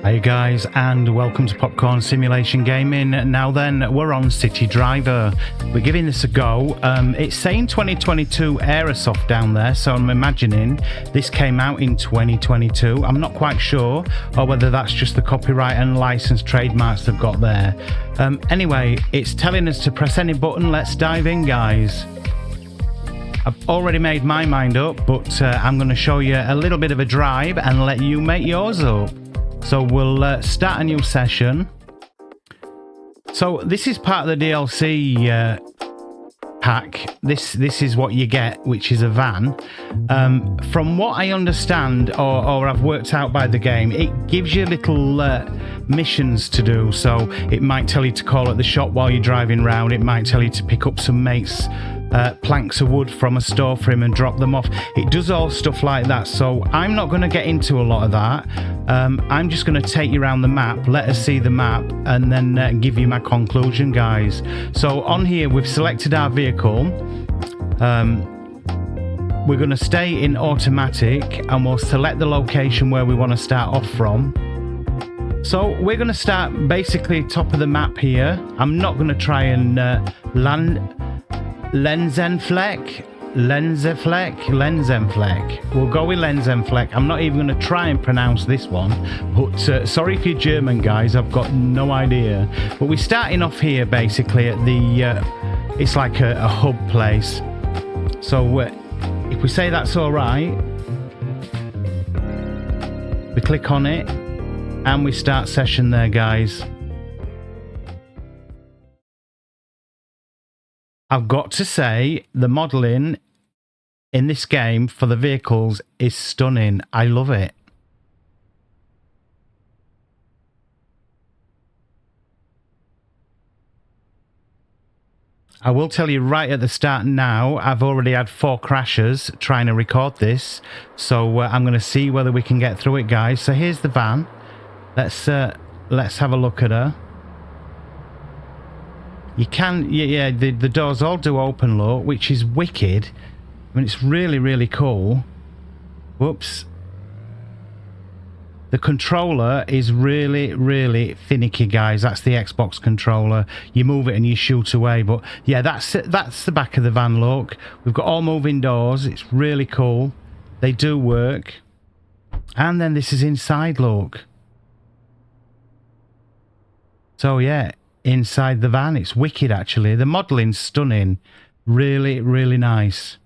Hey guys, and welcome to Popcorn Simulation Gaming. Now then, we're on City Driver. We're giving this a go. It's saying 2022 Aerosoft down there, so I'm imagining this came out in 2022. I'm not quite sure, or whether that's just the copyright and license trademarks they've got there. Anyway, it's telling us to press any button. Let's dive in, guys. I've already made my mind up, but I'm going to show you a little bit of a drive and let you make yours up. So we'll start a new session. So this is part of the DLC pack. This is what you get, which is a van. From what I understand, or I've worked out by the game, it gives you little missions to do. So it might tell you to call at the shop while you're driving around. It might tell you to pick up some mates planks of wood from a store for him and drop them off. It does all stuff like that, so I'm not going to get into a lot of that. I'm just going to take you around the map, let us see the map, and then give you my conclusion, guys. So on here we've selected our vehicle. We're going to stay in automatic and we'll select the location where we want to start off from. So we're going to start basically top of the map here. I'm not going to try and Lenzenfleck. We'll go with Lenzenfleck. I'm not even going to try and pronounce this one, but sorry if you're German, guys. I've got no idea. But we're starting off here basically at the it's like a hub place. So if we say that's all right, we click on it and we start session there, guys. I've got to say, the modelling in this game for the vehicles is stunning. I love it. I will tell you right at the start now, I've already had 4 crashes trying to record this. So I'm going to see whether we can get through it, guys. So here's the van. Let's have a look at her. You can, yeah, the doors all do open, look, which is wicked. I mean, it's really, really cool. Whoops. The controller is really, really finicky, guys. That's the Xbox controller. You move it and you shoot away. But yeah, that's the back of the van, look. We've got all moving doors. It's really cool. They do work. And then this is inside, look. So yeah. Inside the van, it's wicked actually. The modeling's stunning. Really, really nice.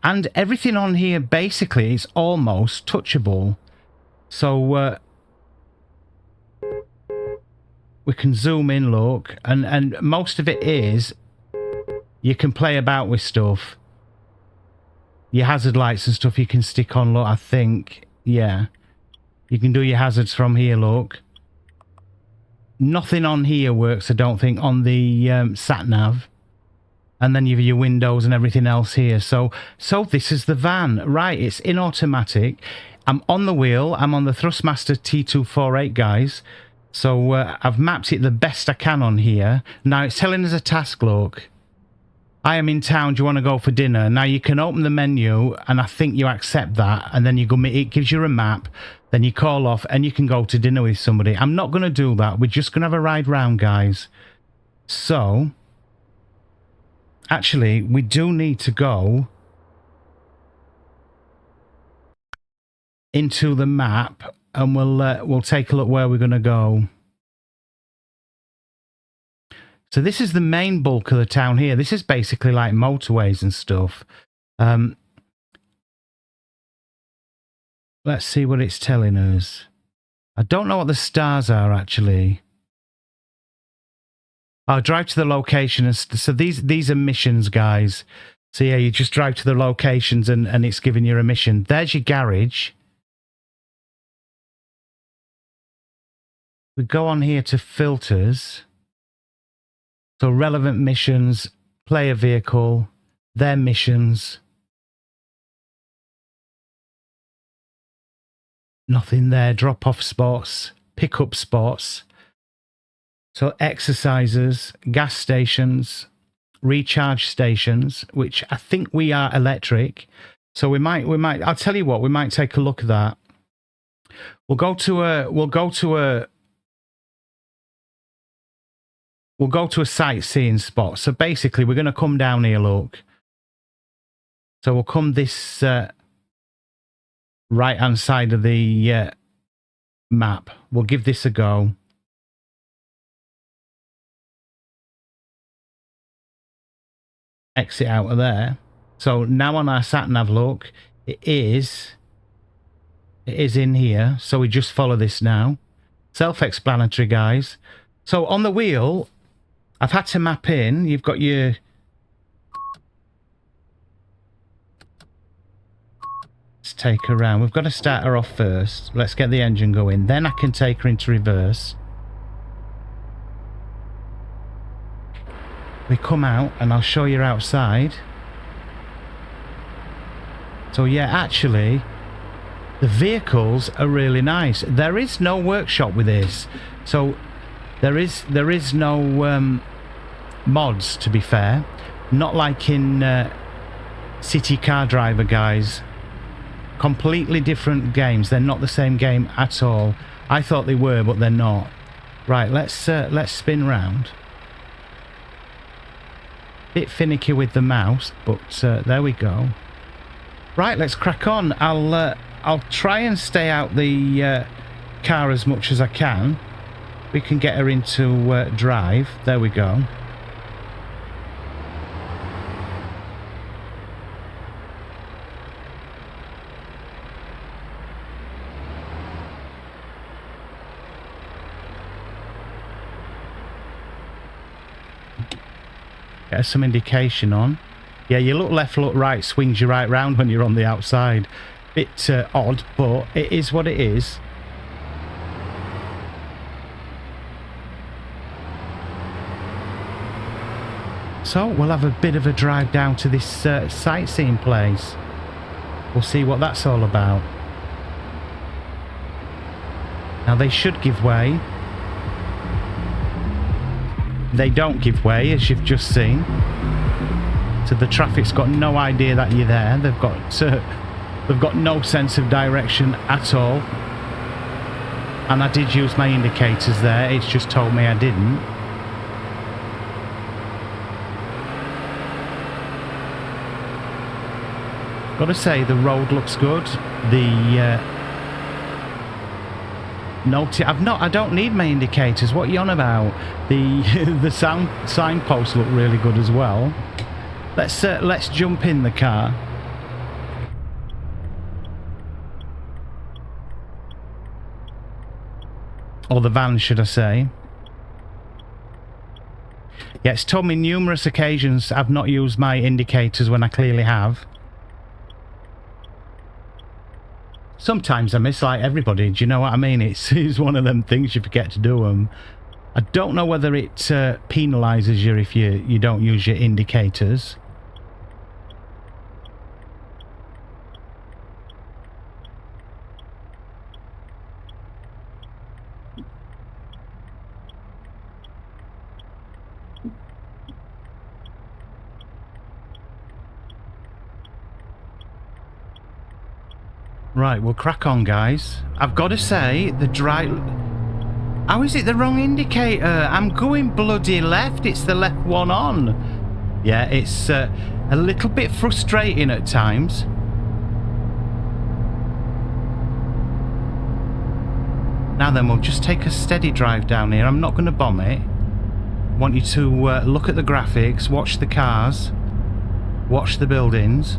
And everything on here basically is almost touchable. So we can zoom in, look, and most of it is you can play about with stuff. Your hazard lights and stuff you can stick on, look, I think. Yeah. You can do your hazards from here, look. Nothing on here works, I don't think, on the sat-nav. And then you have your windows and everything else here. So this is the van. Right, it's in automatic. I'm on the wheel. I'm on the Thrustmaster T248, guys. So I've mapped it the best I can on here. Now it's telling us a task, look. I am in town, do you want to go for dinner? Now you can open the menu and I think you accept that. And then you go, it gives you a map. Then you call off and you can go to dinner with somebody. I'm not going to do that. We're just going to have a ride round, guys. So, actually, we do need to go into the map and we'll take a look where we're going to go. So this is the main bulk of the town here. This is basically like motorways and stuff. Let's see what it's telling us. I don't know what the stars are, actually. I'll drive to the location. So these are missions, guys. So yeah, you just drive to the locations and it's giving you a mission. There's your garage. We go on here to filters. So relevant missions, player vehicle, their missions. Nothing there. Drop-off spots, pick-up spots. So exercises, gas stations, recharge stations, which I think we are electric. So we might, I'll tell you what, we might take a look at that. We'll go to a sightseeing spot. So basically, we're going to come down here, look. So we'll come this right-hand side of the map. We'll give this a go. Exit out of there. So now on our sat-nav, look, it is in here. So we just follow this now. Self-explanatory, guys. So on the wheel, I've had to map in. You've got your... Let's take her around. We've got to start her off first. Let's get the engine going. Then I can take her into reverse. We come out and I'll show you outside. So yeah, actually, the vehicles are really nice. There is no workshop with this. So there is no mods, to be fair. Not like in City Car Driver, guys. Completely different games. They're not the same game at all. I thought they were, but they're not. Right, let's spin round. Bit finicky with the mouse, but there we go. Right, let's crack on. I'll try and stay out the car as much as I can. We can get her into drive. There we go. Get some indication on. Yeah, you look left, look right, swings you right round when you're on the outside. Bit odd, but it is what it is. So we'll have a bit of a drive down to this sightseeing place. We'll see what that's all about. Now they should give way. They don't give way, as you've just seen. So the traffic's got no idea that you're there. They've got no sense of direction at all. And I did use my indicators there. It's just told me I didn't. Got to say, the road looks good. I don't need my indicators. What are you on about? The signposts look really good as well. Let's jump in the car. Or the van, should I say. Yeah, it's told me numerous occasions I've not used my indicators when I clearly have. Sometimes I miss, like everybody, do you know what I mean? It's one of them things, you forget to do them. I don't know whether it penalises you if you don't use your indicators. Right, we'll crack on, guys. I've got to say, the drive... How is it the wrong indicator? I'm going bloody left. It's the left one on. Yeah, it's a little bit frustrating at times. Now then, we'll just take a steady drive down here. I'm not going to bomb it. I want you to look at the graphics, watch the cars, watch the buildings.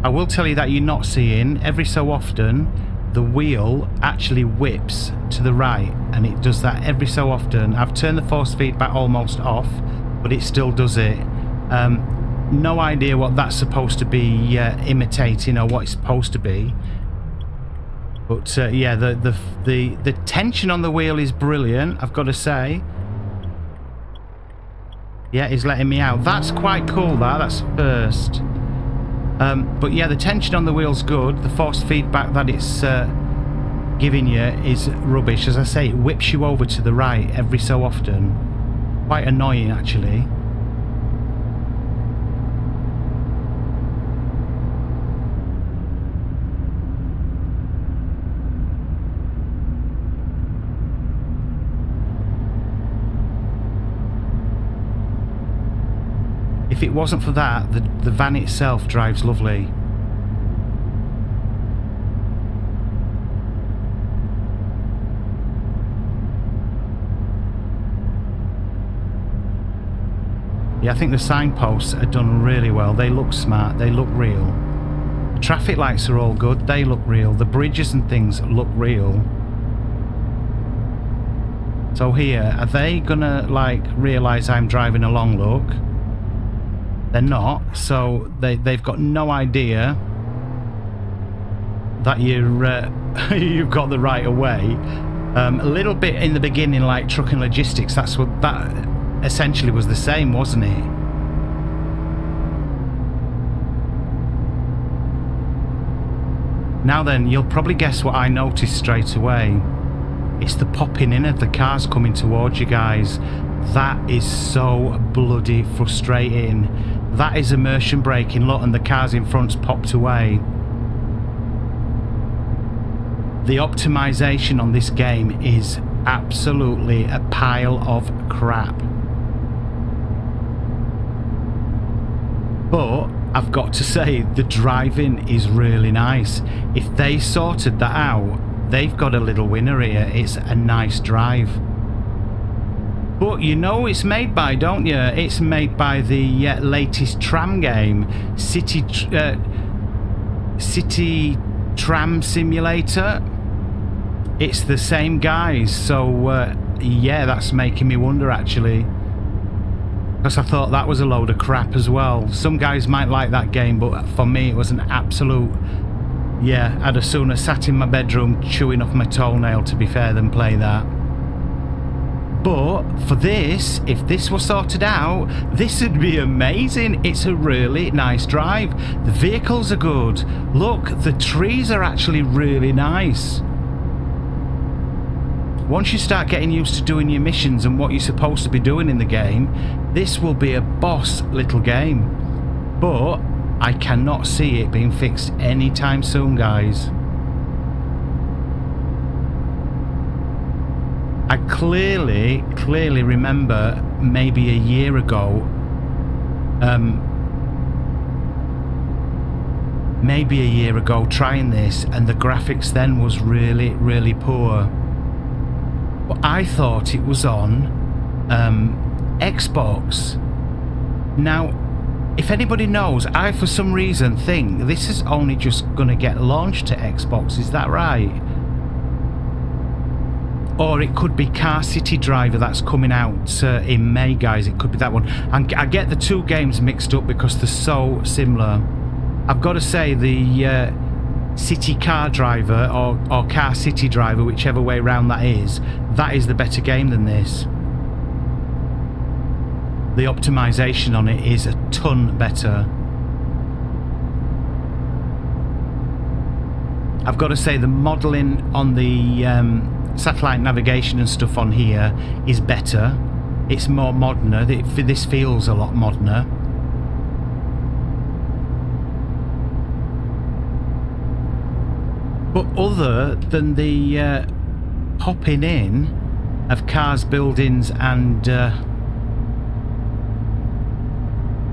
I will tell you that you're not seeing, every so often, the wheel actually whips to the right, and it does that every so often. I've turned the force feedback almost off, but it still does it. No idea what that's supposed to be imitating or what it's supposed to be. But yeah, the tension on the wheel is brilliant, I've got to say. Yeah, he's letting me out. That's quite cool, that's first. But yeah, the tension on the wheel's good. The force feedback that it's giving you is rubbish. As I say, it whips you over to the right every so often. Quite annoying, actually. if it wasn't for that, the van itself drives lovely. Yeah, I think the signposts are done really well. They look smart, they look real. The traffic lights are all good, they look real. The bridges and things look real. So here, are they gonna like realise I'm driving along, look? They're not, so they've got no idea that you've got the right of way. A little bit in the beginning, like truck and logistics, that's what that essentially was the same, wasn't it? Now then, you'll probably guess what I noticed straight away. It's the popping in of the cars coming towards you guys. That is so bloody frustrating. That is immersion braking, look, and the cars in front's popped away. The optimization on this game is absolutely a pile of crap. But I've got to say, the driving is really nice. If they sorted that out, they've got a little winner here. It's a nice drive. But you know it's made by, don't you? It's made by the latest tram game, City Tram Simulator. It's the same guys, so yeah, that's making me wonder actually. Because I thought that was a load of crap as well. Some guys might like that game, but for me it was an absolute... Yeah, I'd as soon have sat in my bedroom chewing off my toenail, to be fair, than play that. But for this, if this was sorted out, this would be amazing. It's a really nice drive. The vehicles are good. Look, the trees are actually really nice. Once you start getting used to doing your missions and what you're supposed to be doing in the game, this will be a boss little game. But I cannot see it being fixed anytime soon, guys. I clearly remember maybe a year ago, trying this, and the graphics then was really poor. But I thought it was on Xbox. Now, if anybody knows, I for some reason think this is only just going to get launched to Xbox, is that right? Or it could be Car City Driver that's coming out in May, guys. It could be that one. And I get the two games mixed up because they're so similar. I've got to say the City Car Driver or Car City Driver, whichever way round that is the better game than this. The optimization on it is a ton better. I've got to say the modelling on the satellite navigation and stuff on here is better. It's more moderner. This feels a lot moderner. But other than the popping in of cars, buildings and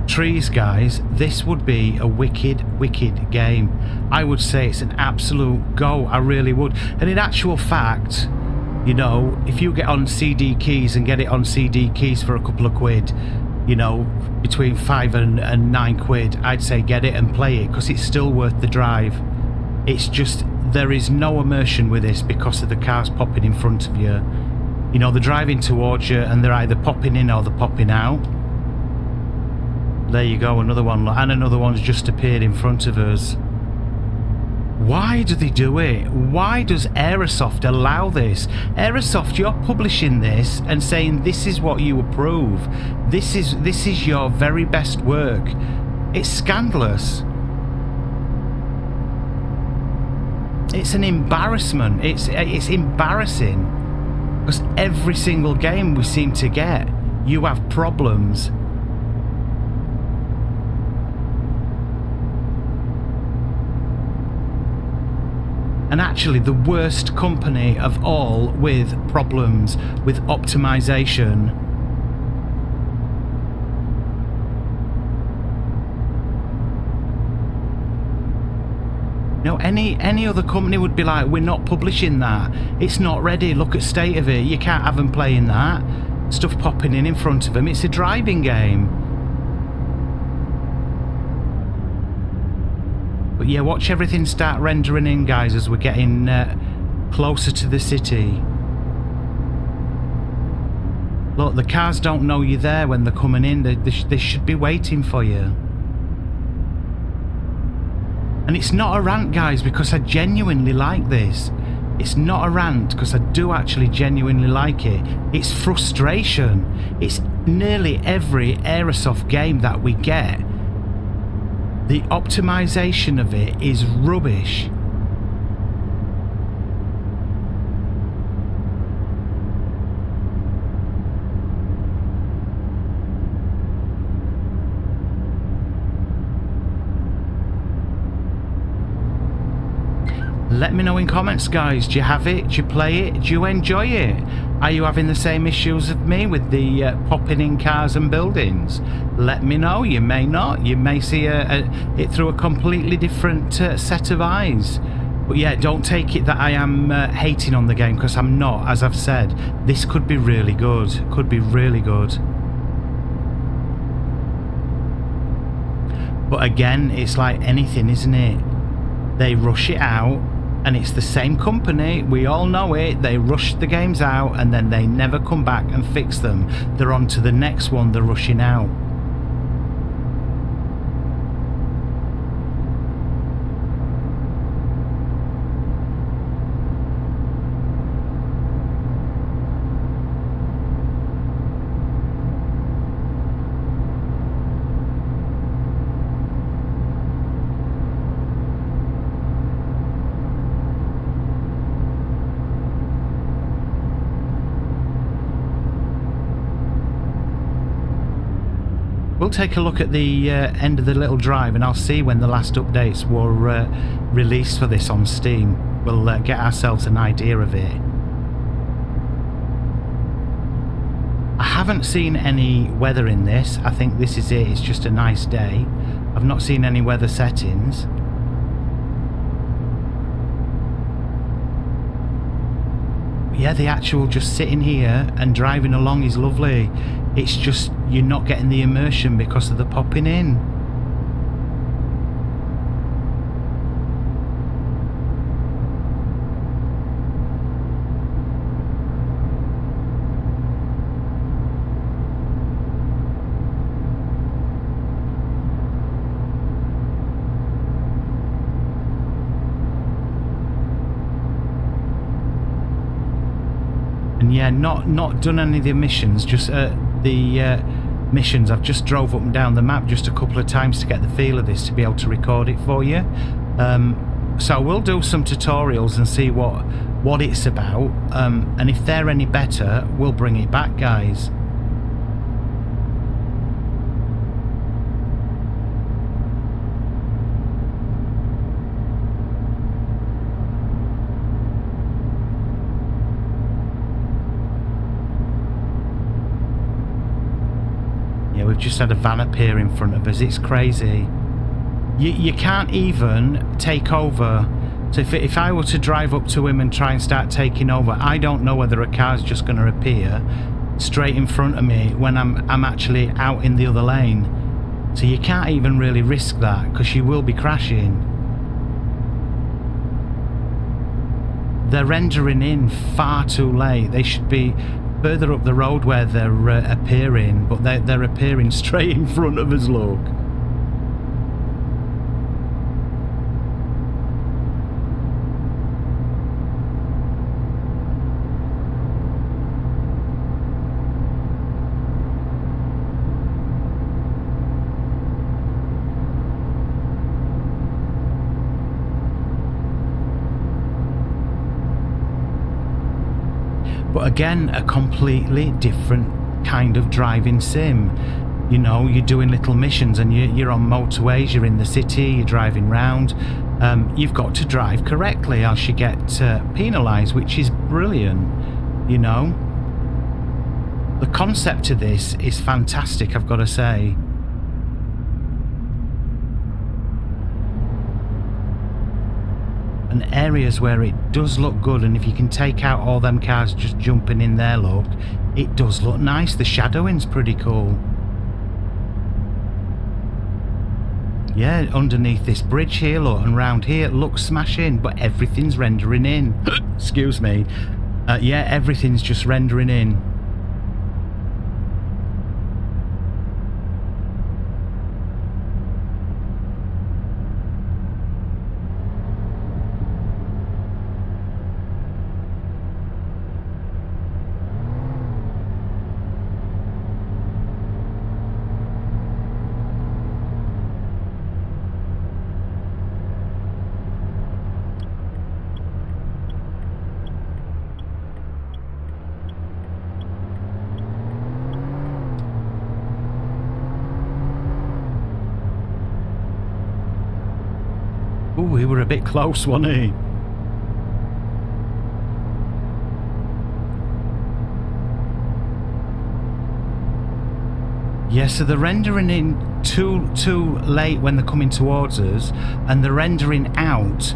trees, guys, this would be a wicked game. I would say it's an absolute go. I really would. And in actual fact, you know, if you get on CD keys and get it on CD keys for a couple of quid, you know, between 5 and 9 quid, I'd say get it and play it, because it's still worth the drive. It's just, there is no immersion with this because of the cars popping in front of you. You know, they're driving towards you and they're either popping in or they're popping out. There you go, another one, and another one's just appeared in front of us. Why do they do it? Why does Aerosoft allow this? Aerosoft, you're publishing this and saying this is what you approve. This is your very best work. It's scandalous. It's an embarrassment. It's embarrassing. Because every single game we seem to get, you have problems. And actually the worst company of all with problems with optimization. You know, any other company would be like, we're not publishing that. It's not ready. Look at state of it. You can't have them playing that. Stuff popping in front of them. It's a driving game. But yeah, watch everything start rendering in, guys, as we're getting closer to the city. Look, the cars don't know you're there when they're coming in. They should be waiting for you. And it's not a rant, guys, because I genuinely like this. It's not a rant because I do actually genuinely like it. It's frustration. It's nearly every Aerosoft game that we get. The optimization of it is rubbish. Let me know in comments, guys. Do you have it? Do you play it? Do you enjoy it? Are you having the same issues as me with the popping in cars and buildings? Let me know. You may not. You may see it through a completely different set of eyes. But yeah, don't take it that I am hating on the game, because I'm not. As I've said, this could be really good. Could be really good. But again, it's like anything, isn't it? They rush it out. And it's the same company, we all know it. They rush the games out and then they never come back and fix them. They're on to the next one they're rushing out. We'll take a look at the end of the little drive and I'll see when the last updates were released for this on Steam. We'll get ourselves an idea of it. I haven't seen any weather in this. I think this is it. It's just a nice day. I've not seen any weather settings. Yeah, the actual just sitting here and driving along is lovely. It's just you're not getting the immersion because of the popping in. And yeah, not done any of the missions, just the missions. I've just drove up and down the map just a couple of times to get the feel of this, to be able to record it for you. So we'll do some tutorials and see what it's about, and if they're any better, we'll bring it back, guys. We've just had a van appear in front of us. It's crazy. You can't even take over. So if I were to drive up to him and try and start taking over, I don't know whether a car's just going to appear straight in front of me when I'm actually out in the other lane. So you can't even really risk that because you will be crashing. They're rendering in far too late. They should be further up the road where they're appearing, but they're appearing straight in front of us, look. But again, a completely different kind of driving sim. You know, you're doing little missions and you're on motorways, you're in the city, you're driving round. You've got to drive correctly else you get penalised, which is brilliant, you know. The concept of this is fantastic, I've got to say. and areas where it does look good, and if you can take out all them cars just jumping in there, look, it does look nice. The shadowing's pretty cool. Yeah, underneath this bridge here, look, and round here, it looks smashing, but everything's rendering in. Excuse me. Yeah, everything's just rendering in. Ooh, we were a bit close, wasn't he? Yeah, so they're rendering in too late when they're coming towards us, and they're rendering out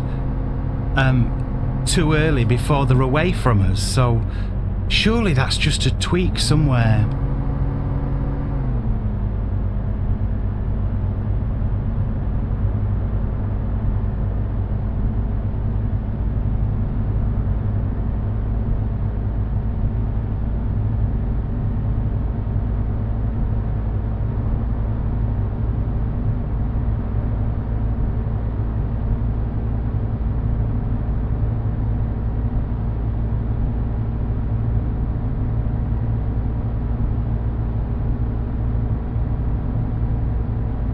too early before they're away from us. So surely that's just a tweak somewhere.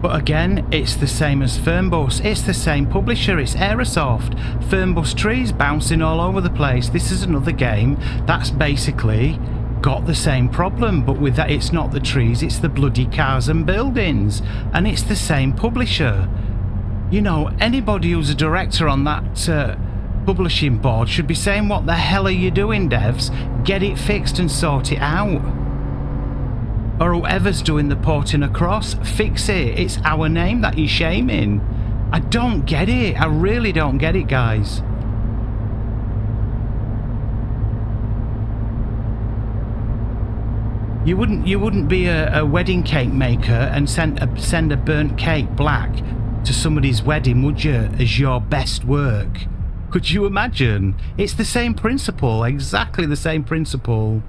But again, it's the same as Fernbus. It's the same publisher. It's Aerosoft. Fernbus trees bouncing all over the place. This is another game that's basically got the same problem, but with that, it's not the trees, it's the bloody cars and buildings. And it's the same publisher. You know, anybody who's a director on that publishing board should be saying, what the hell are you doing, devs? Get it fixed and sort it out. Or whoever's doing the porting across, fix it. It's our name that you're shaming. I don't get it. I really don't get it, guys. You wouldn't be a wedding cake maker and send a burnt cake black to somebody's wedding, would you, as your best work? Could you imagine? It's the same principle, exactly the same principle.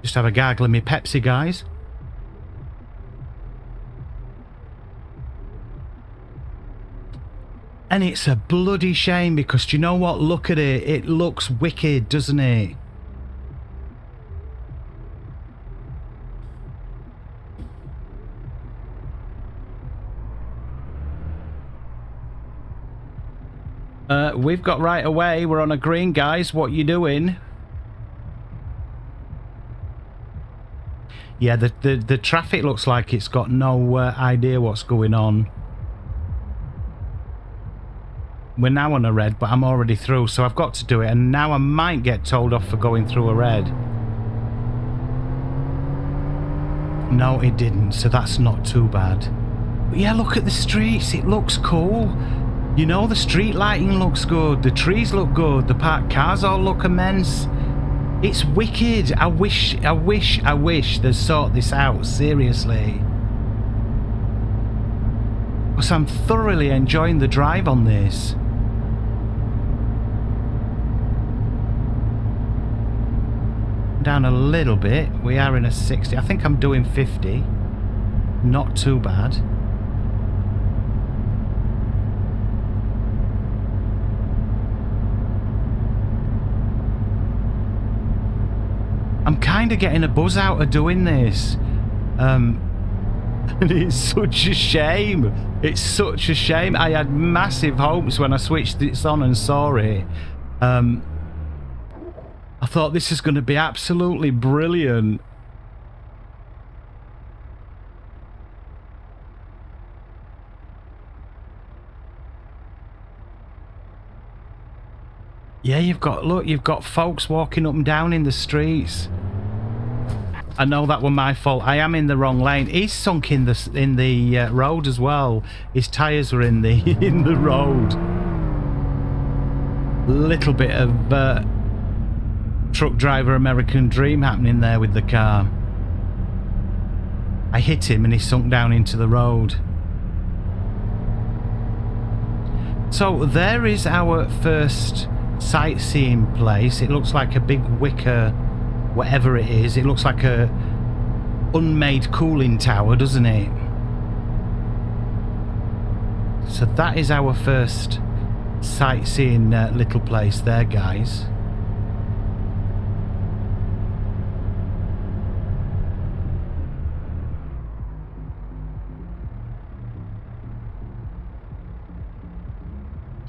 Just have a gargle of my Pepsi, guys. And it's a bloody shame because, do you know what? Look at it. It looks wicked, doesn't it? We've got right away. We're on a green, guys. What you doing? Yeah, the traffic looks like it's got no idea what's going on. We're now on a red, but I'm already through, so I've got to do it. And now I might get told off for going through a red. No, it didn't, so that's not too bad. But yeah, look at the streets. It looks cool. You know, the street lighting looks good. The trees look good. The parked cars all look immense. It's wicked. I wish they'd sort this out, seriously. Because I'm thoroughly enjoying the drive on this. Down a little bit. We are in a 60. I think I'm doing 50. Not too bad. I'm kind of getting a buzz out of doing this. And it's such a shame. It's such a shame. I had massive hopes when I switched this on and saw it. I thought this is going to be absolutely brilliant. Yeah, you've got, look, you've got folks walking up and down in the streets. I know that was my fault. I am in the wrong lane. He's sunk in the road as well. His tyres were in the in the road. Little bit of truck driver American dream happening there with the car. I hit him and he sunk down into the road. So there is our first sightseeing place. It looks like a big wicker, whatever it is. It looks like a unmade cooling tower, doesn't it? So that is our first sightseeing little place there, guys.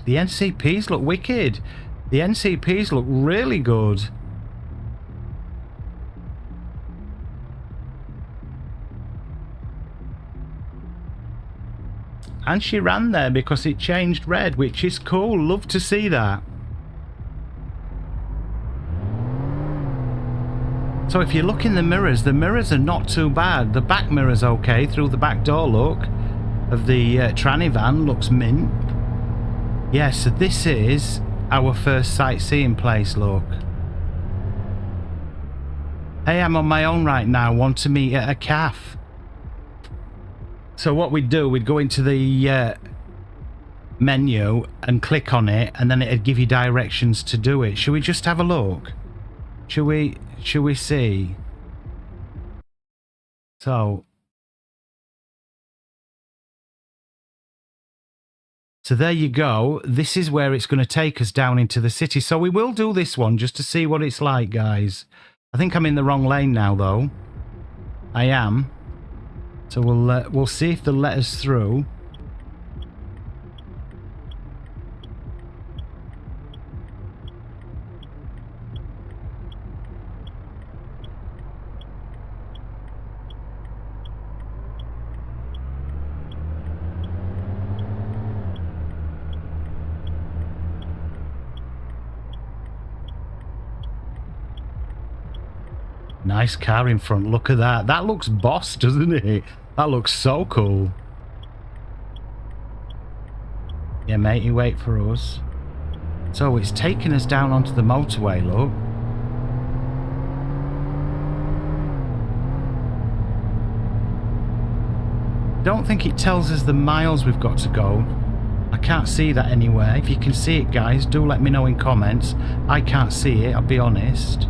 The NCPs look wicked. The NCPs look really good. And she ran there because it changed red, which is cool. Love to see that. So if you look in the mirrors are not too bad. The back mirror's okay through the back door look of the tranny van. Looks mint. Yeah, so this is our first sightseeing place, look. Hey, I'm on my own right now. Want to meet at a cafe. So what we'd do, we'd go into the menu and click on it, and then it'd give you directions to do it. Should we just have a look? Should we see? So there you go. This is where it's going to take us down into the city. So we will do this one just to see what it's like, guys. I think I'm in the wrong lane now, though. I am. So we'll see if they'll let us through. Nice car in front. Look at that. That looks boss, doesn't it? That looks so cool. Yeah, matey, wait for us. So it's taking us down onto the motorway, look. Don't think it tells us the miles we've got to go. I can't see that anywhere. If you can see it, guys, do let me know in comments. I can't see it, I'll be honest.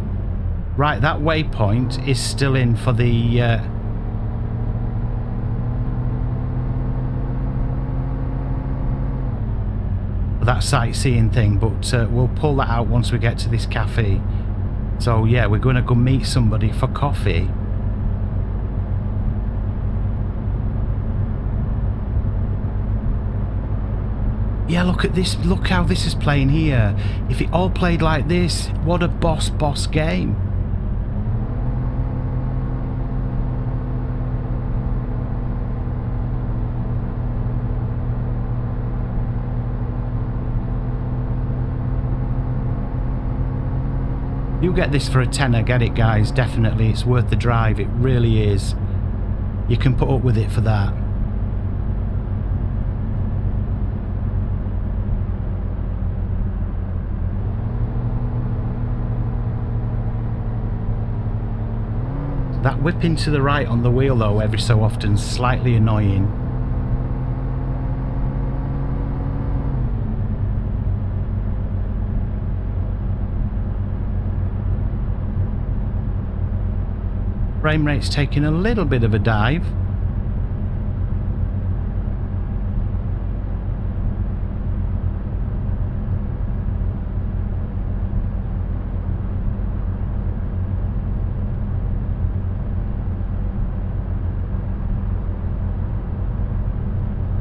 Right, that waypoint is still in for the that sightseeing thing, but we'll pull that out once we get to this cafe. So yeah, we're going to go meet somebody for coffee. Yeah, look at this. Look how this is playing here. If it all played like this, what a boss game. You get this for a tenner, get it, guys. Definitely, it's worth the drive. It really is. You can put up with it for that. That whipping to the right on the wheel, though, every so often, slightly annoying. Frame rate's taking a little bit of a dive.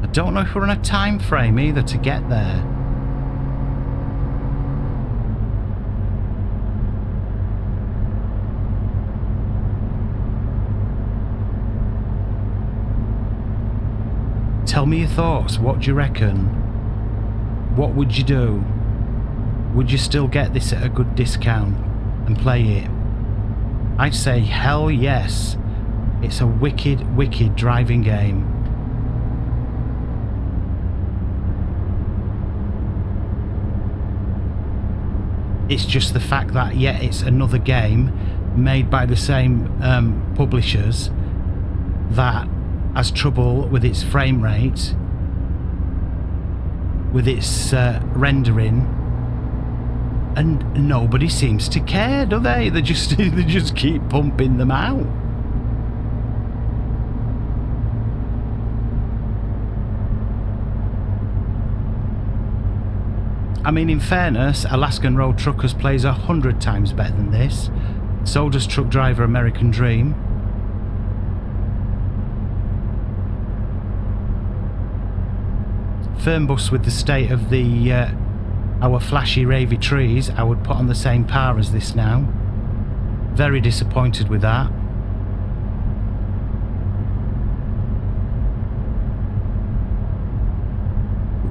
I don't know if we're on a time frame either to get there. Tell me your thoughts. What do you reckon? What would you do? Would you still get this at a good discount and play it? I'd say hell yes. It's a wicked, wicked driving game. It's just the fact that, yeah, it's another game made by the same publishers that has trouble with its frame rate, with its rendering, and nobody seems to care, do they? They just they just keep pumping them out. I mean, in fairness, Alaskan Road Truckers plays 100 times better than this. So does Truck Driver American Dream. Fernbus, with the state of the our flashy ravey trees, I would put on the same par as this now. Very disappointed with that.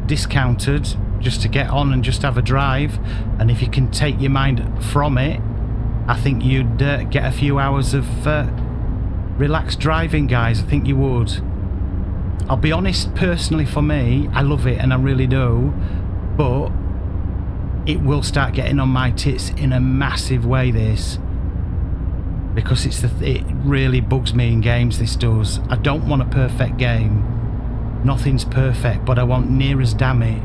Discounted just to get on and just have a drive, and if you can take your mind from it, I think you'd get a few hours of relaxed driving, guys. I think you would. I'll be honest, personally for me, I love it and I really do, but it will start getting on my tits in a massive way, this, because it really bugs me in games, this does. I don't want a perfect game. Nothing's perfect, but I want near as damn it.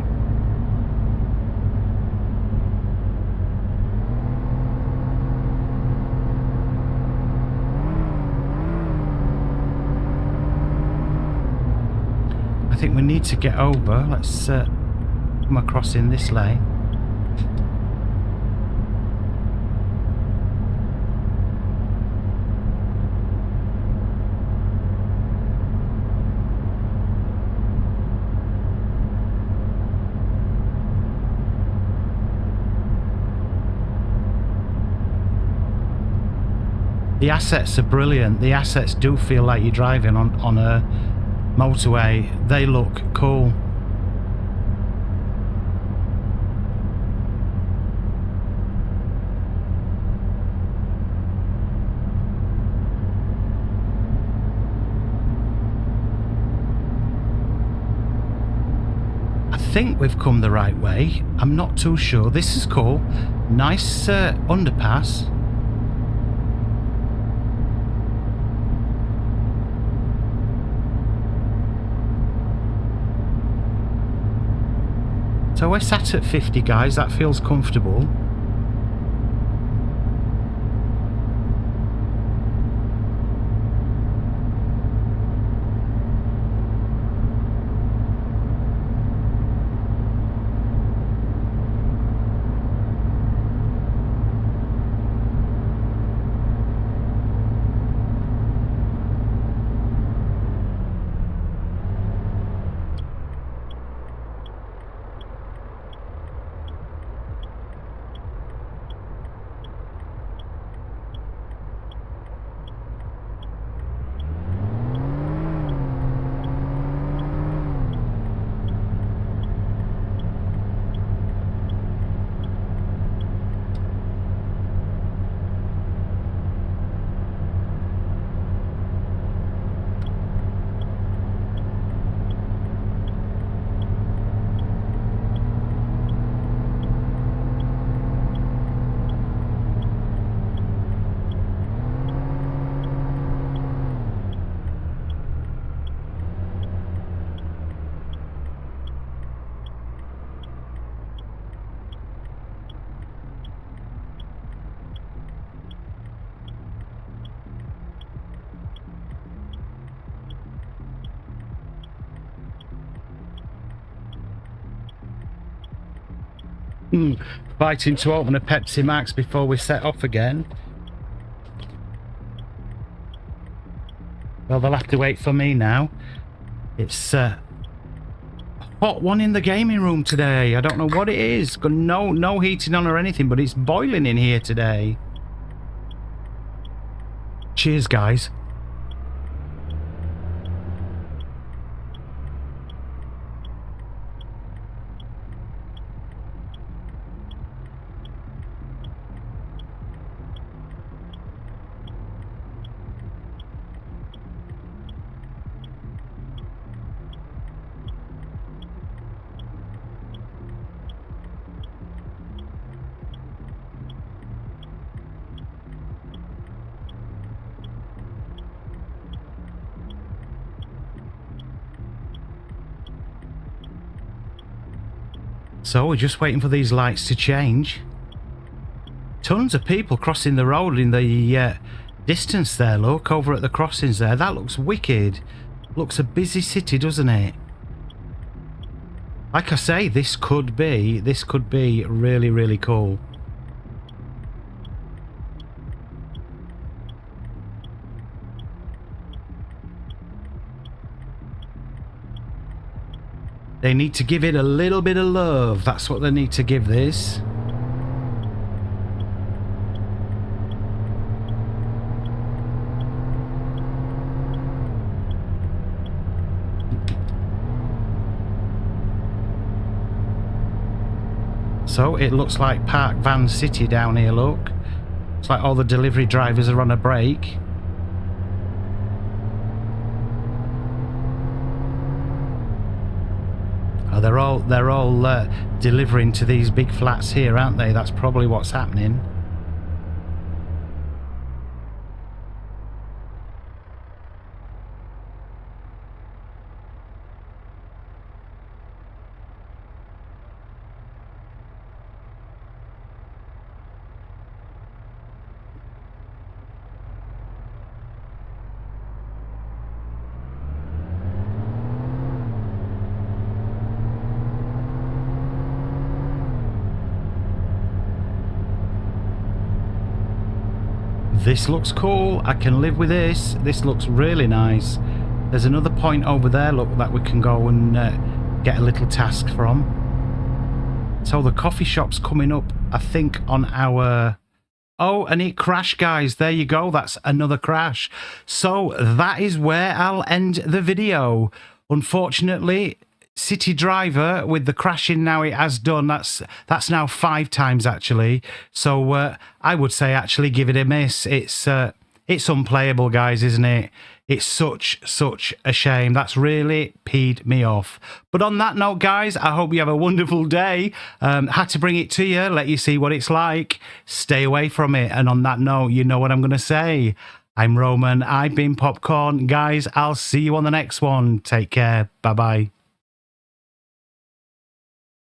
I think we need to get over. Let's come across in this lane. The assets are brilliant. The assets do feel like you're driving on a motorway. They look cool. I think we've come the right way. I'm not too sure. This is cool. Nice underpass. So we're sat at 50, guys. That feels comfortable. Fighting to open a Pepsi Max before we set off again. Well, they'll have to wait for me now. It's a hot one in the gaming room today. I don't know what it is. Got no heating on or anything, but it's boiling in here today. Cheers, guys. So we're just waiting for these lights to change. Tons of people crossing the road in the distance there. Look, over at the crossings there. That looks wicked. Looks a busy city, doesn't it? Like I say, this could be really, really cool. They need to give it a little bit of love. That's what they need to give this. So it looks like Park Van City down here, look. It's like all the delivery drivers are on a break. Oh, they're all delivering to these big flats here, aren't they? That's probably what's happening. This looks cool. I can live with this. This looks really nice. There's another point over there, look, that we can go and get a little task from. So the coffee shop's coming up, I think, on our... Oh, and it crashed, guys. There you go. That's another crash. So that is where I'll end the video. Unfortunately, City Driver, with the crashing now it has done, that's now 5 times actually. So I would say actually give it a miss. It's unplayable, guys, isn't it? It's such a shame. That's really peed me off. But on that note, guys, I hope you have a wonderful day. Had to bring it to you, let you see what it's like. Stay away from it. And on that note, you know what I'm going to say. I'm Roman. I've been Popcorn. Guys, I'll see you on the next one. Take care. Bye-bye.